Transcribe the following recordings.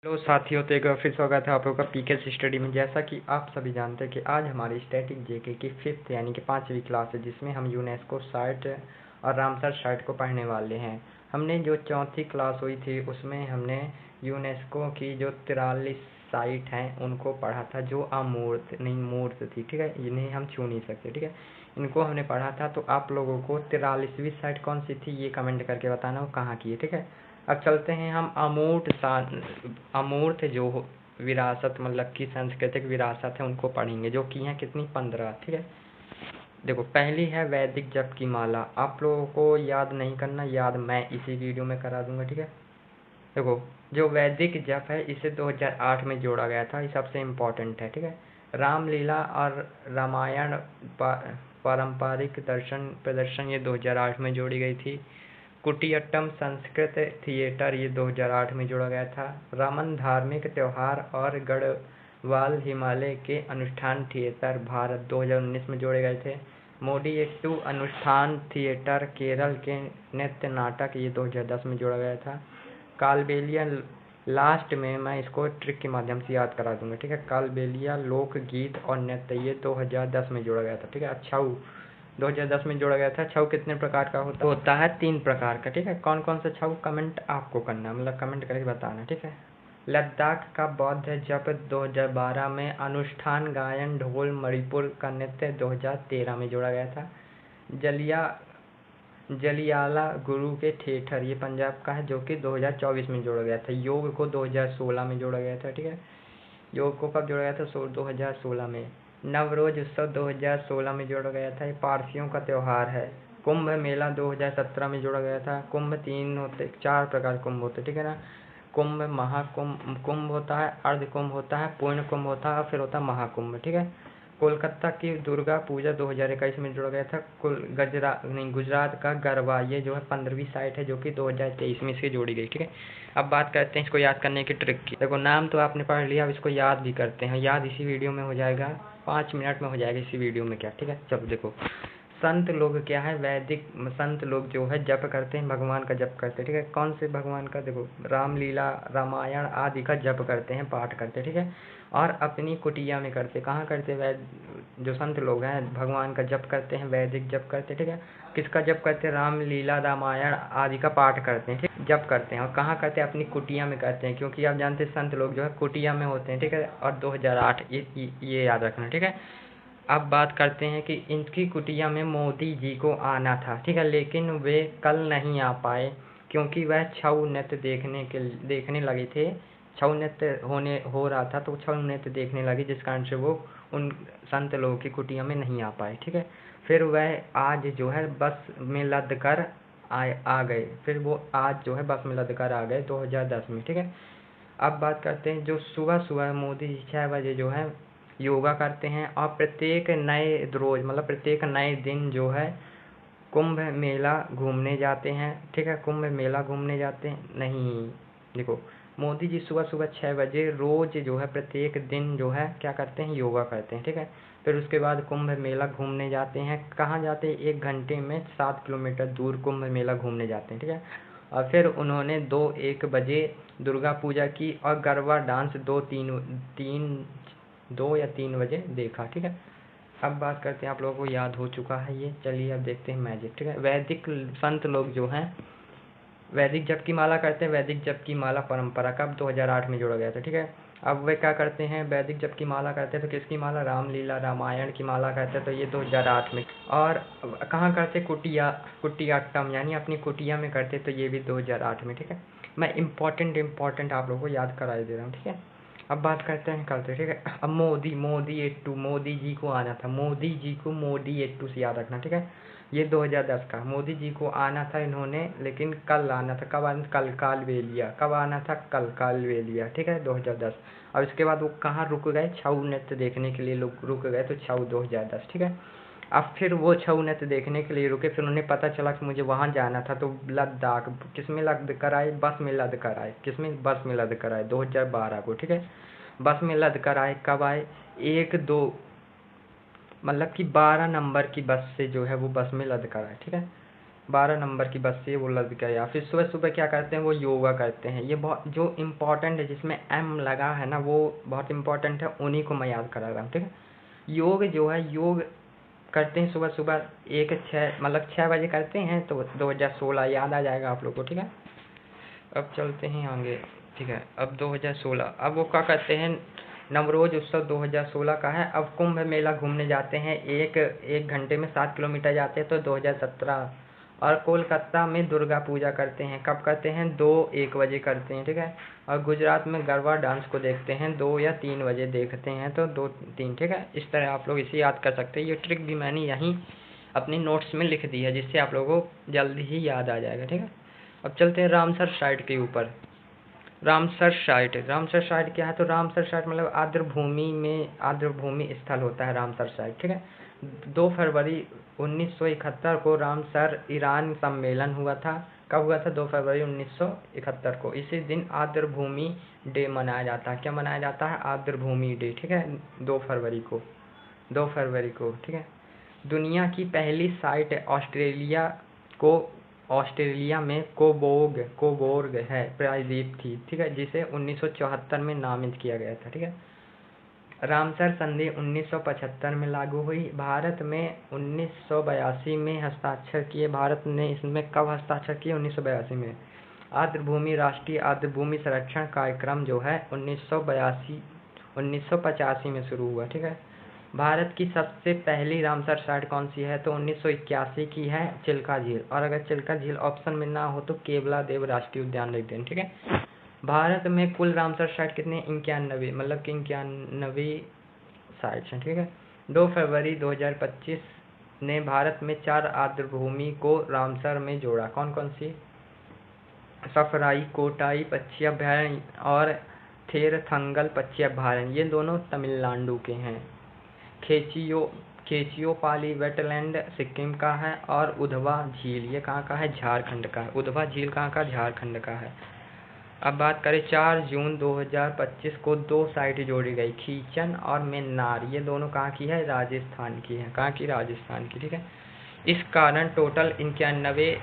Hello साथियों, तो एक बार फिर स्वागत है आप लोगों का पीके स्टडी में। जैसा कि आप सभी जानते हैं कि आज हमारी स्टैटिक जेके की 5th यानी कि 5वीं क्लास है, जिसमें हम यूनेस्को साइट और रामसर साइट को पढ़ने वाले हैं। हमने जो 4थी क्लास हुई थी उसमें हमने यूनेस्को की जो 43 साइट हैं उनको पढ़ा था, जो अमूर्त नहीं मूर्त थी। ठीक है, इन्हें हम छू नहीं सकते। ठीक है, इनको हमने पढ़ा था। तो आप लोगों को 43वीं साइट कौन सी थी ये कमेंट करके बताना वो कहाँ की है। ठीक है, अब चलते हैं हम अमूर्त जो विरासत मतलब की सांस्कृतिक विरासत है उनको पढ़ेंगे, जो कि हैं कितनी 15। ठीक है, देखो पहली है वैदिक जप की माला। आप लोगों को याद नहीं करना, याद मैं इसी वीडियो में करा दूंगा। ठीक है, देखो जो वैदिक जप है इसे 2008 में जोड़ा गया था, ये सबसे इम्पोर्टेंट है। ठीक है, रामलीला और रामायण पारंपरिक दर्शन प्रदर्शन ये 2008 में जोड़ी गई थी। कुटियाट्टम संस्कृत थिएटर ये 2008 में जोड़ा गया था। रामन धार्मिक त्यौहार और गढ़वाल हिमालय के अनुष्ठान थिएटर भारत 2019 में जोड़े गए थे। मोडिएट्टू अनुष्ठान थिएटर केरल के नृत्य नाटक ये 2010 में जोड़ा गया था। कालबेलिया लास्ट में मैं इसको ट्रिक के माध्यम से याद करा दूंगा। ठीक है, कालबेलिया लोक गीत और नृत्य ये 2010 में जोड़ा गया था। ठीक है, छऊ 2010 में जोड़ा गया था। छऊ कितने प्रकार का होता है 3 प्रकार का। ठीक है, कौन कौन सा छऊ कमेंट आपको करना, मतलब कमेंट करके बताना। ठीक है, लद्दाख का बौद्ध जप 2012 में, अनुष्ठान गायन ढोल मणिपुर का नृत्य 2013 में जोड़ा गया था। जलियाला गुरु के थिएटर ये पंजाब का है, जो कि 2024 में जोड़ा गया था। योग को 2016 में जोड़ा गया था। ठीक है, योग को कब जोड़ा गया था? 2016 में। नवरोज उत्सव 2016 में जोड़ा गया था, ये पारसियों का त्यौहार है। कुंभ मेला 2017 में जोड़ा गया था। कुंभ 4 प्रकार कुंभ होते, ठीक है ना। कुंभ कुंभ होता है, अर्ध कुंभ होता है, पूर्ण कुंभ होता है, फिर होता है महाकुंभ। ठीक है, कोलकाता की दुर्गा पूजा 2021 में जोड़ा गया था। गुजरात का गरबा ये जो है 15वीं साइट है, जो कि 2023 में इसकी जोड़ी गई। ठीक है, अब बात करते हैं इसको याद करने की ट्रिक की। देखो नाम तो आपने पढ़ लिया, अब इसको याद भी करते हैं। याद इसी वीडियो में हो जाएगा, 5 मिनट में हो जाएगा इसी वीडियो में। क्या ठीक है, चलो देखो संत लोग क्या है, वैदिक संत लोग जो है जप करते हैं, भगवान का जप करते हैं। ठीक है, कौन से भगवान का? देखो रामलीला रामायण आदि का जप करते हैं, पाठ करते हैं। ठीक है, और अपनी कुटिया में करते, कहाँ करते? जो संत लोग हैं भगवान का जप करते हैं, वैदिक जप करते हैं। ठीक है, किसका जप करते हैं? रामलीला रामायण आदि का पाठ करते हैं, ठीक जप करते हैं। और कहाँ करते हैं? अपनी कुटिया में करते हैं, क्योंकि आप जानते हैं संत लोग जो है कुटिया में होते हैं। ठीक है, और 2008 ये याद रखना। ठीक है, अब बात करते हैं कि इनकी कुटिया में मोदी जी को आना था। ठीक है, लेकिन वे कल नहीं आ पाए, क्योंकि वह छऊ नृत्य देखने लगे थे। छऊ नृत्य हो रहा था, तो छऊ नृत्य देखने लगे, जिस कारण से वो उन संत लोगों की कुटिया में नहीं आ पाए। ठीक है, फिर वह आज जो है बस में लद कर आ गए। फिर वो आज जो है बस में लद कर आ गए 2010 में। ठीक है, अब बात करते हैं जो सुबह सुबह मोदी जी 6 बजे जो है योगा करते हैं, और प्रत्येक नए रोज मतलब प्रत्येक नए दिन जो है कुंभ मेला घूमने जाते हैं। ठीक है, कुंभ मेला घूमने जाते हैं नहीं, देखो मोदी जी सुबह सुबह 6 बजे रोज जो है प्रत्येक दिन जो है क्या करते हैं? योगा करते हैं। ठीक है, फिर उसके बाद कुंभ मेला घूमने जाते हैं। कहाँ जाते हैं? 1 घंटे में 7 किलोमीटर दूर कुंभ मेला घूमने जाते हैं। ठीक है, और फिर उन्होंने 2-1 बजे दुर्गा पूजा की, और गरबा डांस 2 या 3 बजे देखा। ठीक है, अब बात करते हैं, आप लोगों को याद हो चुका है ये। चलिए अब देखते हैं मैजिक। ठीक है, वैदिक संत लोग जो हैं वैदिक जप की माला करते हैं। वैदिक जप की माला परंपरा कब? 2008 में जोड़ा गया था। ठीक है, अब वे क्या करते हैं? वैदिक जप की माला करते हैं, तो किसकी माला? रामलीला रामायण की माला करते हैं, तो ये 2008 में। और कहाँ करते? कुटियाट्टम यानी अपनी कुटिया में करते, तो ये भी 2008 में। ठीक है, मैं इम्पोर्टेंट आप लोगों को याद करा दे रहा हूँ। ठीक है, अब बात करते हैं करते। ठीक है, अब मोदी जी को आना था। मोदी एट्टू से याद रखना। ठीक है, ये 2010 का। मोदी जी को आना था इन्होंने, लेकिन कल आना था। कब आना? कल कालबेलिया। कब आना था? कल कालबेलिया। ठीक है, 2010। और इसके बाद वो कहाँ रुक गए? छऊ नृत्य देखने के लिए लोग रुक गए, तो छऊ 2010। ठीक है, अब फिर वो छऊ नृत्य देखने के लिए रुके, फिर उन्हें पता चला कि मुझे वहाँ जाना था, तो लद्दाख किस में लद कर आए? बस में लद कर आए। किस में? बस में लद कर आए 2012 को। ठीक है, बस में लद कर आए। कब आए? 1-2 मतलब कि 12 नंबर की बस से जो है वो बस में लद कर आए। ठीक है, 12 नंबर की बस से वो रद्द किया गया। फिर सुबह सुबह क्या करते हैं, वो योगा करते हैं। ये बहुत जो इम्पोर्टेंट है, जिसमें एम लगा है ना, वो बहुत इम्पोर्टेंट है, उन्हीं को मैं याद करा रहा हूँ, ठीक है। योग जो है, योग करते हैं सुबह सुबह 6 बजे करते हैं, तो 2016 याद आ जाएगा आप लोग को, ठीक है। अब चलते हैं आगे, ठीक है। अब 2016, अब वो क्या करते हैं, नवरोज उत्सव 2016 का है। अब कुंभ मेला घूमने जाते हैं, एक घंटे में 7 किलोमीटर जाते हैं, तो 2017। और कोलकाता में दुर्गा पूजा करते हैं, कब करते हैं, 2-1 बजे करते हैं, ठीक है। और गुजरात में गरबा डांस को देखते हैं 2 या 3 बजे देखते हैं, तो 2-3, ठीक है। इस तरह आप लोग इसे याद कर सकते हैं। ये ट्रिक भी मैंने यहीं अपनी नोट्स में लिख दी है, जिससे आप लोगों को जल्दी ही याद आ जाएगा, ठीक है। अब चलते हैं रामसर साइट के ऊपर। रामसर साइट क्या है, तो रामसर साइट मतलब आर्द्रभूमि स्थल होता है रामसर साइट, ठीक है। 2 फरवरी 1971 को रामसर ईरान सम्मेलन हुआ था। कब हुआ था, 2 फरवरी 1971 को। इसी दिन आर्द्रभूमि डे मनाया जाता है। क्या मनाया जाता है, आर्द्रभूमि डे, ठीक है। 2 फरवरी को, ठीक है। दुनिया की पहली साइट ऑस्ट्रेलिया में कोबोर्ग है, प्रायद्वीप थी, ठीक है, जिसे 1974 में नामित किया गया था, ठीक है। रामसर संधि 1975 में लागू हुई। भारत में 1982 में हस्ताक्षर किए। भारत ने इसमें कब हस्ताक्षर किए, 1982 में। आर्द्रभूमि राष्ट्रीय आर्द्रभूमि संरक्षण कार्यक्रम जो है 1985 में शुरू हुआ, ठीक है। भारत की सबसे पहली रामसर साइट कौन सी है, तो 1981 की है, चिल्का झील। और अगर चिल्का झील ऑप्शन में ना हो तो केवला देव राष्ट्रीय उद्यान लिख दें, ठीक है। भारत में कुल रामसर साइट कितने, 91, मतलब कि 91 साइट्स हैं, ठीक है। 2 फरवरी 2025 ने भारत में 4 आर्द्रभूमि को रामसर में जोड़ा। कौन कौन सी, सफराई कोटाई पक्षी अभयारण्य और थेरथंगल पक्षी अभयारण्य, ये दोनों तमिलनाडु के हैं। खेचियोपाली वेटलैंड सिक्किम का है। और उधवा झील ये कहाँ का है, झारखंड का है। उधवा झील कहाँ का, झारखंड का है। अब बात करें 4 जून 2025 को 2 साइट जोड़ी गई, खीचन और मेन्नार। ये दोनों कहाँ की है, राजस्थान की है। कहाँ की, राजस्थान की, ठीक है। इस कारण टोटल 91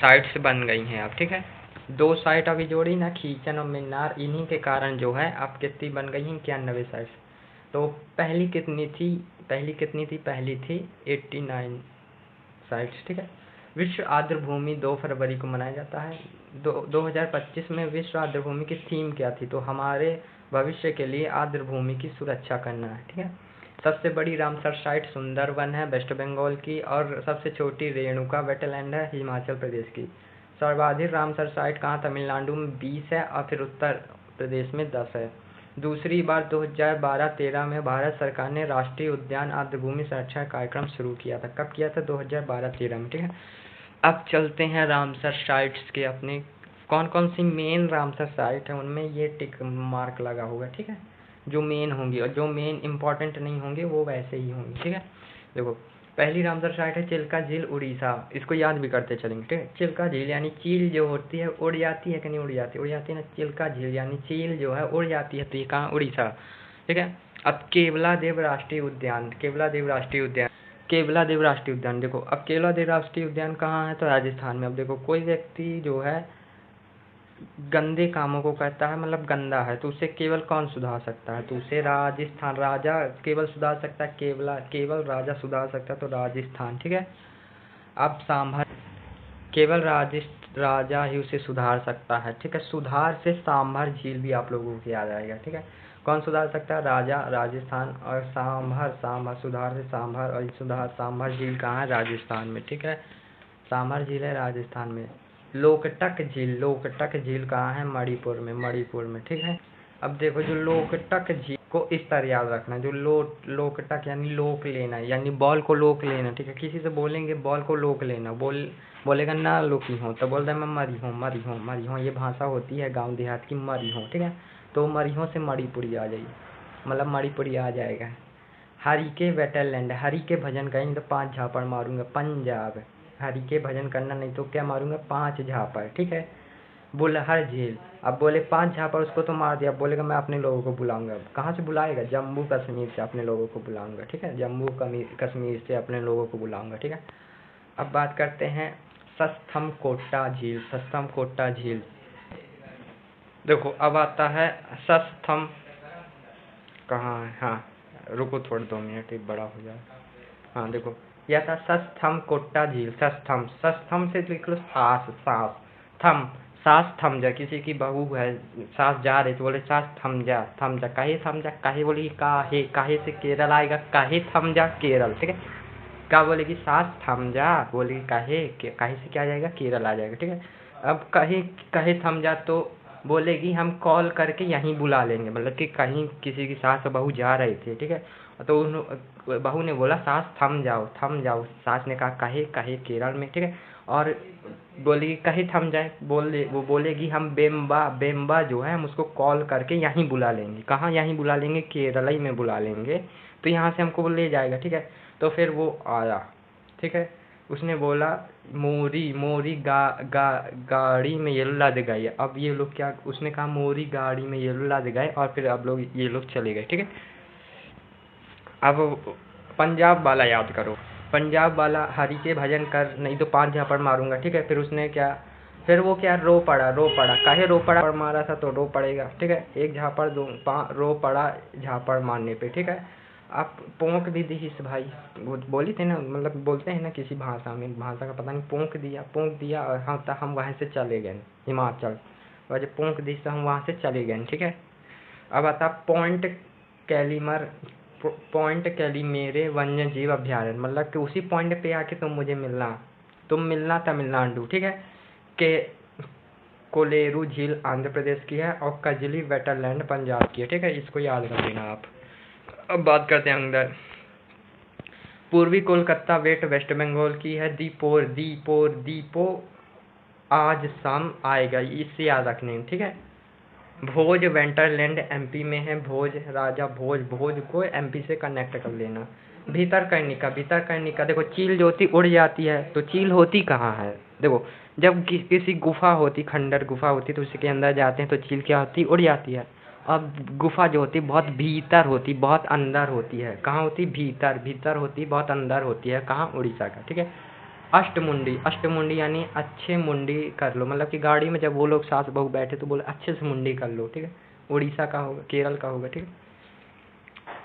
साइट्स बन गई हैं अब, ठीक है। 2 साइट अभी जोड़ी ना, खीचन और मेन्नार, इन्हीं के कारण जो है अब कितनी बन गई हैं, 91 साइट्स। तो पहली कितनी थी, पहली थी 89 साइट्स, ठीक है। विश्व आर्द्रभूमि 2 फरवरी को मनाया जाता है। 2025 में विश्व आर्द्रभूमि की थीम क्या थी, तो हमारे भविष्य के लिए आर्द्रभूमि की सुरक्षा करना है, ठीक है। सबसे बड़ी रामसर साइट सुंदरवन है, वेस्ट बंगाल की। और सबसे छोटी रेणुका वेटलैंड है, हिमाचल प्रदेश की। सर्वाधिक रामसर साइट कहाँ, तमिलनाडु में 20 है, और फिर उत्तर प्रदेश में 10 है। दूसरी बार 2012-13 में भारत सरकार ने राष्ट्रीय उद्यान आर्द्रभूमि संरक्षण कार्यक्रम शुरू किया था। कब किया था, 2012-13 में, ठीक है। अब चलते हैं रामसर साइट्स के अपने कौन कौन सी मेन रामसर साइट है, उनमें ये टिक मार्क लगा होगा, ठीक है। जो मेन होंगी, और जो मेन इंपॉर्टेंट नहीं होंगे वो वैसे ही होंगे, ठीक है। देखो, पहली रामसर साइट है चिल्का झील, उड़ीसा। इसको याद भी करते चलेंगे, ठीक है। चिल्का झील यानी चील जो होती है उड़ जाती है कि नहीं, उड़ जाती है ना। चिल्का झील यानी चील जो है उड़ जाती है, तो ये कहाँ, उड़ीसा, ठीक है। अब केवला देव राष्ट्रीय उद्यान देखो, अब केवला देव राष्ट्रीय उद्यान कहाँ है, तो राजस्थान में। अब देखो, कोई व्यक्ति जो है गंदे कामों को करता है, मतलब गंदा है, तो उसे केवल कौन सुधार सकता है, तो उसे राजस्थान राजा केवल सुधार सकता है, केवल राजा सुधार सकता है, तो राजस्थान, ठीक है। अब सांभर, केवल राजा ही उसे सुधार सकता है, ठीक है। सुधार से सांभर झील भी आप लोगों को याद आएगा, ठीक है। कौन सुधार सकता है, राजा, राजस्थान। और सांभर सुधार से सांभर, और सुधार सांभर झील कहाँ है, राजस्थान में, ठीक है। सांभर झील है राजस्थान में। लोकटक झील कहाँ है, मणिपुर में, ठीक है। अब देखो, जो लोकटक झील को इस तरह याद रखना, जो लोकटक यानी लोक लेना, यानी बॉल को लोक लेना, ठीक है। किसी से बोलेंगे बॉल को लोक लेना, बोलेगा ना लुकी हूँ, तो बोलता है मैं मरी हूँ। ये भाषा होती है गांव देहात की, मरी हूँ, ठीक है। तो मरीहों से मणिपुरी आ जाइए, मतलब मणिपुरी आ जाएगा। हरि के वेटलैंड, हरि के भजन करेंगे तो 5 झापड़ मारूंगा, पंजाब। हरि के भजन करना नहीं तो क्या मारूंगा, 5 झापड़, ठीक है। बुलहर झील, अब बोले 5 झापड़, उसको तो मार दिया, बोलेगा मैं अपने लोगों को बुलाऊंगा। कहाँ से बुलाएगा, जम्मू कश्मीर से अपने लोगों को बुलाऊंगा, ठीक है। जम्मू कश्मीर से अपने लोगों को बुलाऊंगा, ठीक है। अब बात करते हैं सस्थमकोट्टा झील, सस्थमकोट्टा झील। देखो अब आता है सस्थम, कहाँ है, हाँ रुको थोड़े 2 मिनट, एक बड़ा हो जाए। हाँ देखो यह था सस्थमकोट्टा झील। सस्थम, सस्थम से लिख लो सास, सास थम, सास थम जा। किसी की बहू है, सास जा रही तो बोले सास थम जा, थम जा। काहे थम जा, काहे बोलेगी काहे, काहे से केरल आएगा, काहे थम जा केरल, ठीक है। क्या बोलेगी, सास थम जा, बोलेगी काहे, काहे से क्या आ जाएगा, केरल आ जाएगा, ठीक है। अब कहीं कहे थम जा तो बोलेगी हम कॉल करके यहीं बुला लेंगे, मतलब कि कहीं किसी की सास और बहू जा रही थी, ठीक है। तो बहू ने बोला सास थम जाओ, थम जाओ। सास ने कहा काहे, काहे केरल में, ठीक है। और बोलेगी कहे थम जाए, वो बोलेगी हम बेम्बा, बेम्बा जो है हम उसको कॉल करके यहीं बुला लेंगे। कहाँ यहीं बुला लेंगे, केरल ही में बुला लेंगे, तो यहाँ से हमको ले जाएगा, ठीक है। तो फिर वो आया, ठीक है। उसने बोला मोरी, मोरी गाड़ी में ये लद गई। अब ये लोग क्या, उसने कहा मोरी गाड़ी में ये लद गए, और फिर अब लोग ये लोग चले गए, ठीक है। अब पंजाब वाला याद करो, पंजाब वाला हरि के भजन कर, नहीं तो 5 झापड़ मारूंगा, ठीक है। फिर उसने क्या, फिर वो क्या रो पड़ा, रो पड़ा, काहे रो पड़ा, मारा था तो रो पड़ेगा, ठीक है। 1 झापड़ 2 रो पड़ा झापड़ मारने पे, ठीक है। आप पोंक भी दी इस भाई, वो बोली थे ना, मतलब बोलते हैं ना किसी भाषा में, भाषा का पता नहीं, पोंक दिया और हम वहाँ से चले गए हिमाचल, और जब पोंक दी तो हम वहाँ से चले गए, ठीक है। अब आता पॉइंट कैलीमर, पॉइंट कैलीमेरे वन्य जीव अभ्यारण्य, मतलब कि उसी पॉइंट पे आके तुम मिलना तमिलनाडु, ठीक है। के कोलेरू झील आंध्र प्रदेश की है, और कजली वेटरलैंड पंजाब की है, ठीक है। इसको याद कर लेना आप। अब बात करते हैं अंदर। पूर्वी कोलकाता वेस्ट बंगाल की है। दीपो आज शाम आएगा, इससे याद रखने, ठीक है। भोज वेंटरलैंड एमपी में है। भोज राजा भोज को एमपी से कनेक्ट कर लेना। भीतरकनिका, देखो चील जो होती उड़ जाती है, तो चील होती कहाँ है, देखो जब किसी गुफा होती, खंडर गुफा होती, तो उसके अंदर जाते हैं तो चील क्या होती, उड़ जाती है। अब गुफा जो होती बहुत भीतर होती, बहुत अंदर होती है। कहाँ होती, भीतर होती, बहुत अंदर होती है। कहाँ, उड़ीसा का, ठीक है। अष्टमुंडी यानी अच्छे मुंडी कर लो, मतलब कि गाड़ी में जब वो लोग सास बहू बैठे तो बोले अच्छे से मुंडी कर लो, ठीक है। उड़ीसा का होगा, केरल का होगा, ठीक है।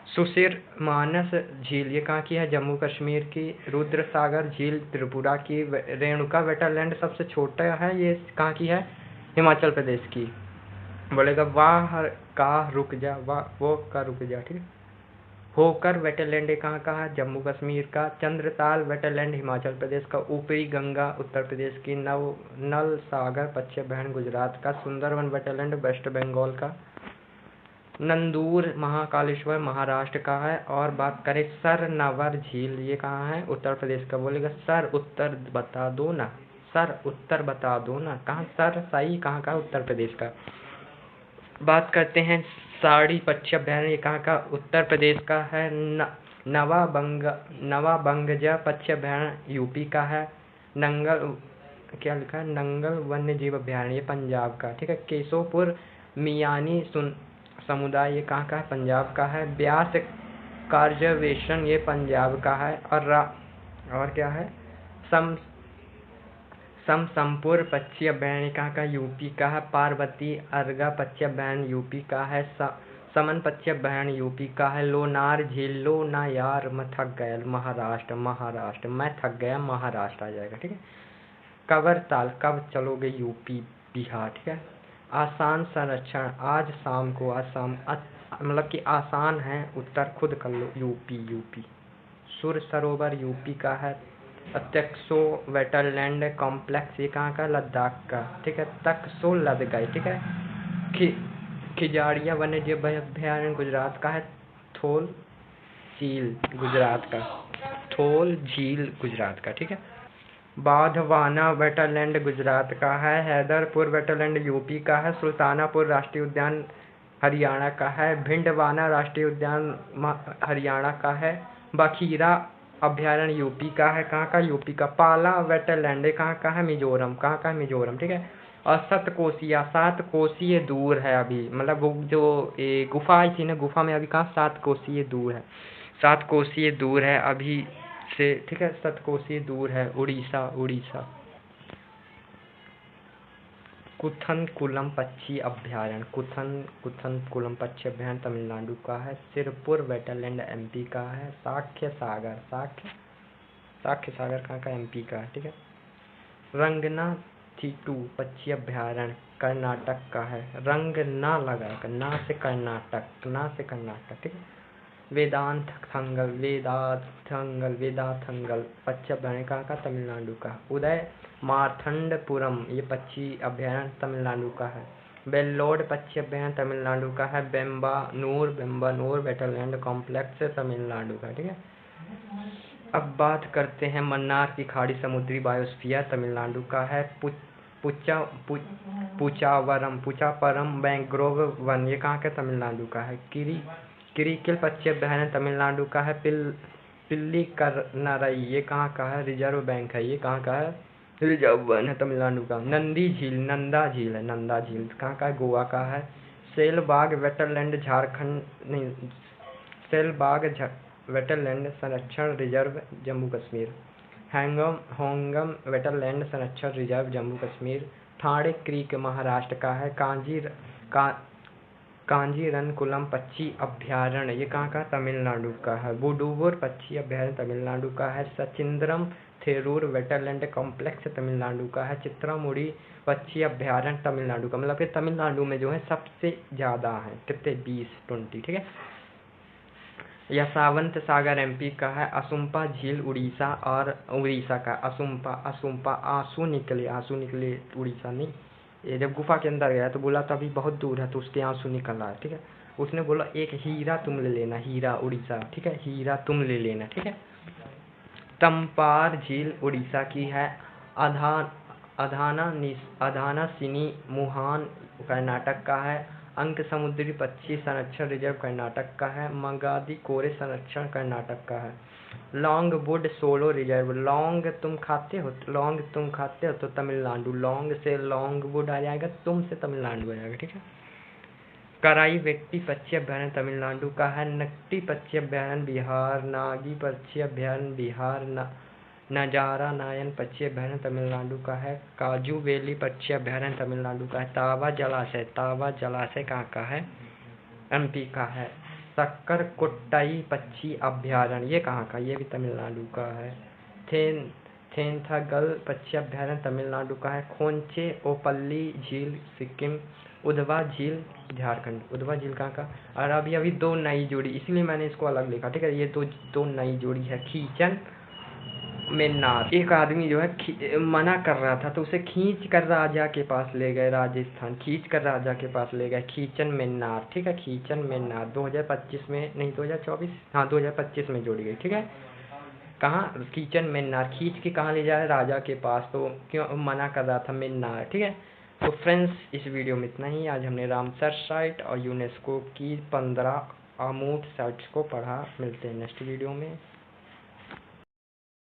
सुसिर मानस झील, ये कहाँ की है, जम्मू कश्मीर की। रुद्र सागर झील त्रिपुरा की। रेणुका वेटरलैंड सबसे छोटा है, ये कहाँ की है, हिमाचल प्रदेश की। बोलेगा वाह का रुक जा, वाह वो का रुक जा, ठीक है। होकर वेटरलैंड कहाँ का है, जम्मू कश्मीर का। चंद्रताल वेटरलैंड हिमाचल प्रदेश का। ऊपरी गंगा उत्तर प्रदेश की। नल सागर पश्चिम बहन गुजरात का। सुंदरवन वेटरलैंड वेस्ट बंगाल का। नंदूर महाकालेश्वर महाराष्ट्र का है। और बात करें सरनवर झील, ये कहाँ है, उत्तर प्रदेश का। बोलेगा सर उत्तर बता दो ना, सर उत्तर बता दो ना, कहाँ सर सही कहाँ का, उत्तर प्रदेश का। बात करते हैं साड़ी पश्चिम बहन, ये कहाँ का, उत्तर प्रदेश का है। नवाबंगजा पश्चिम बहन यूपी का है। नंगल, क्या लिखा है, नंगल वन्य जीव अभ्यारण्य, ये पंजाब का, ठीक है। केशोपुर मियानी समुदाय, ये कहाँ का है, पंजाब का है। ब्यास कंजर्वेशन, ये पंजाब का है। और क्या है, समसमपुर पश्चिम बहन, कहाँ का, यूपी का है। पार्वती अर्गा पश्चिम बहन यूपी का है। समन पश्चिम बहन यूपी का है। लोनार झील, लो ना यार मैं थक गया, महाराष्ट्र, मैं थक गया, महाराष्ट्र आ जाएगा, ठीक है। कवरताल, कब चलोगे, यूपी बिहार, ठीक है। आसान संरक्षण, आज शाम को, मतलब कि आसान है, उत्तर खुद कर लो, यूपी। सुर सरोवर यूपी का है। तक्सो वेटरलैंड कॉम्प्लेक्स, ये कहाँ का, लद्दाख का, ठीक है। तक्सो लद गए, ठीक है। खिजाड़िया वन्य जीव अभ्यारण्य गुजरात का है। थोल झील गुजरात का, थोल झील गुजरात का, ठीक है। बाधवाना वेटरलैंड गुजरात का है। हैदरपुर वेटरलैंड यूपी का है। सुल्तानापुर राष्ट्रीय उद्यान हरियाणा का है। भिंडवाना राष्ट्रीय उद्यान हरियाणा का है। बखीरा अभ्यारण्य यूपी का है, कहाँ का, यूपी का। पाला वेटरलैंड कहाँ का है, मिजोरम, कहाँ का है, मिजोरम, ठीक है। और 7 कोसीय दूर है अभी, मतलब वो जो गुफा आई थी ना, गुफा में अभी कहाँ 7 कोसीय दूर है, 7 कोसीय दूर है अभी से, ठीक है। 7 कोसीय दूर है, उड़ीसा। कुथनकुलम पक्षी अभयारण्य, कुथनकुलम पक्षी अभयारण्य तमिलनाडु का है। सिरपुर वेटलैंड एमपी का है। साक्ष्य सागर कहाँ का? एमपी का है, ठीक है। रंगना थीटू पक्षी अभयारण्य कर्नाटक का है। रंग ना लगाकर, ना से कर्नाटक, ठीक है। वेदाथंगल पक्षी अभयारण्य कहाँ का? तमिलनाडु का। उदय मार्तंडपुरम ये पक्षी अभयारण्य तमिलनाडु का है। वेल्लोर पक्षी अभयारण्य तमिलनाडु का है। बेम्बानूर वेटलैंड कॉम्प्लेक्स तमिलनाडु का, ठीक है। अब बात करते हैं मन्नार की खाड़ी समुद्री बायोस्फीयर तमिलनाडु का है। पुचापरम मैंग्रोव वन ये कहाँ का? तमिलनाडु का है। किरिकिल पक्षी अभयारण्य तमिलनाडु का है। पिल्लीकरनरई ये कहाँ का है? रिजर्व बैंक है। ये कहाँ का है? रिजर्व वन है तमिलनाडु का। नंदा झील कहाँ का है? गोवा का है। सेलबाग वेटलैंड वेटलैंड संरक्षण रिजर्व जम्मू कश्मीर। होंगम वेटलैंड संरक्षण रिजर्व जम्मू कश्मीर। ठाणे क्रीक महाराष्ट्र का है। कांजीरनकुलम पक्षी अभयारण्य ये कहाँ का? तमिलनाडु का है। बुडुवुर पक्षी अभयारण्य तमिलनाडु का है। सचिंद्रम थेरूर वेटलैंड कॉम्प्लेक्स तमिलनाडु का है। चित्रामुड़ी पक्षी अभयारण्य तमिलनाडु का, मतलब कि तमिलनाडु में जो है सबसे ज़्यादा है, कितने? 20, ठीक है। यशावंत सागर एमपी का है। असुम्पा झील उड़ीसा का। असुम्पा आंसू निकले उड़ीसा नहीं। ये जब गुफा के अंदर गया तो बोला था अभी बहुत दूर है, तो उसके आंसू निकल रहा है, ठीक है। उसने बोला एक हीरा तुम ले लेना, हीरा उड़ीसा, ठीक है, हीरा तुम ले लेना, ठीक है। तम्पार झील उड़ीसा की है। अधाना सिनी मुहान कर्नाटक का है। अंक समुद्री पक्षी संरक्षण रिजर्व कर्नाटक का है। मगादी कोरे संरक्षण कर्नाटक का है। लॉन्गवुड सोलो रिजर्व, लौंग तुम खाते हो तो तमिलनाडु, लौंग से लॉन्गवुड आ जाएगा, तुम से तमिलनाडु आ जाएगा, ठीक है। कराई वेट्टी पक्षी अभयारण्य तमिलनाडु का है। नक्टी पक्षी अभयारण्य बिहार। नागी पक्षी अभयारण्य बिहार। नजारा नायन पक्षी अभयारण्य तमिलनाडु का है। काजू वैली पक्षी अभयारण्य तमिलनाडु का है। तावा जलाशय कहाँ का है? एमपी का है। सक्कर कोट्टाई पक्षी अभयारण्य ये कहाँ का? ये भी तमिलनाडु का है। थेंथागल पक्षी अभयारण्य तमिलनाडु का है। खोंचे ओपल्ली झील सिक्किम। उधवा झील झारखंड। उधवा झील कहाँ का? और अभी 2 नई जोड़ी, इसलिए मैंने इसको अलग लिखा, ठीक है। ये दो नई जोड़ी है। खींचन मेन्नार, एक आदमी जो है मना कर रहा था तो उसे खींच कर राजा के पास ले गए, राजस्थान खींच कर राजा के पास ले गए। खींचन मेन्नार, ठीक है, खींचन मेन्नार 2025 में, नहीं 2024, हाँ 2025 में जोड़ी गई, ठीक है। कहाँ? खींचन मेन्नार, खींच के कहाँ ले जाए? राजा के पास, तो क्यों मना कर रहा था? मेन्नार, ठीक है। तो फ्रेंड्स इस वीडियो में इतना ही। आज हमने रामसर साइट और यूनेस्को की 15 अमूर्त साइट्स को पढ़ा। मिलते हैं नेक्स्ट वीडियो में।